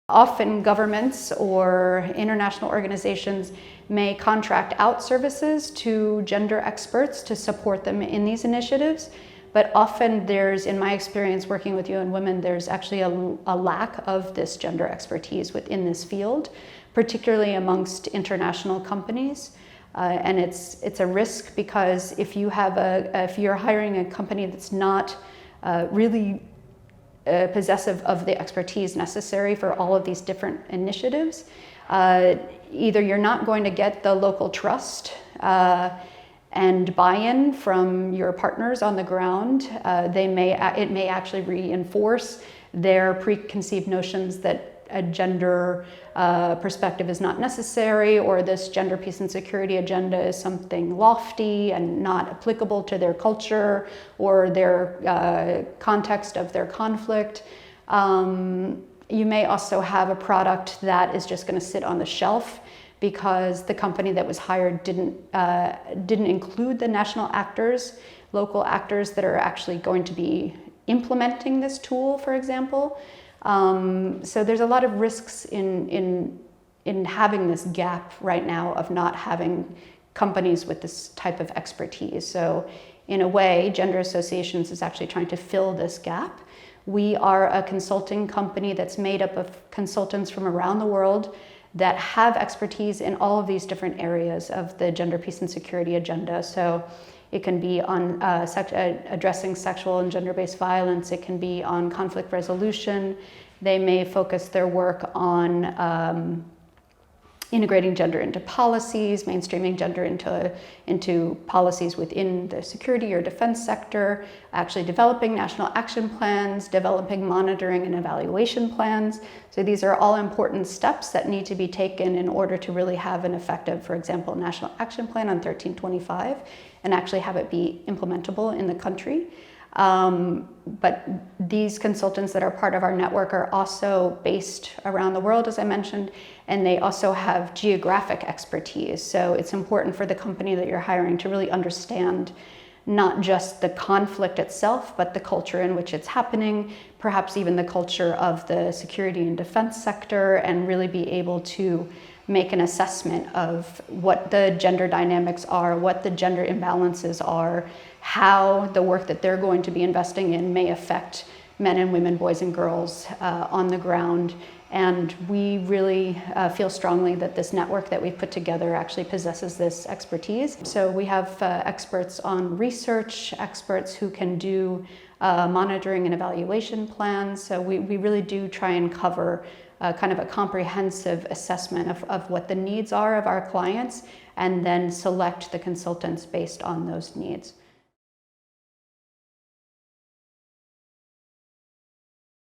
Often governments or international organizations may contract out services to gender experts to support them in these initiatives. But often there's, in my experience working with UN Women, there's actually a lack of this gender expertise within this field, particularly amongst international companies. And it's a risk because if you're hiring a company that's not really possessive of the expertise necessary for all of these different initiatives, either you're not going to get the local trust and buy-in from your partners on the ground. It may actually reinforce their preconceived notions that a gender perspective is not necessary, or this gender peace and security agenda is something lofty and not applicable to their culture or their context of their conflict. You may also have a product that is just going to sit on the shelf because the company that was hired didn't include the national actors, local actors that are actually going to be implementing this tool, for example. So there's a lot of risks in having this gap right now of not having companies with this type of expertise. So in a way, Gender Associations is actually trying to fill this gap. We are a consulting company that's made up of consultants from around the world that have expertise in all of these different areas of the gender peace and security agenda. So it can be on addressing sexual and gender-based violence. It can be on conflict resolution. They may focus their work on integrating gender into policies, mainstreaming gender into policies within the security or defense sector, actually developing national action plans, developing monitoring and evaluation plans. So these are all important steps that need to be taken in order to really have an effective, for example, national action plan on 1325 and actually have it be implementable in the country. But these consultants that are part of our network are also based around the world, as I mentioned, and they also have geographic expertise. So it's important for the company that you're hiring to really understand not just the conflict itself, but the culture in which it's happening, perhaps even the culture of the security and defense sector, and really be able to make an assessment of what the gender dynamics are, what the gender imbalances are, how the work that they're going to be investing in may affect men and women, boys and girls on the ground. And we really feel strongly that this network that we've put together actually possesses this expertise. So we have experts on research, experts who can do monitoring and evaluation plans. So we really do try and cover kind of a comprehensive assessment of what the needs are of our clients, and then select the consultants based on those needs.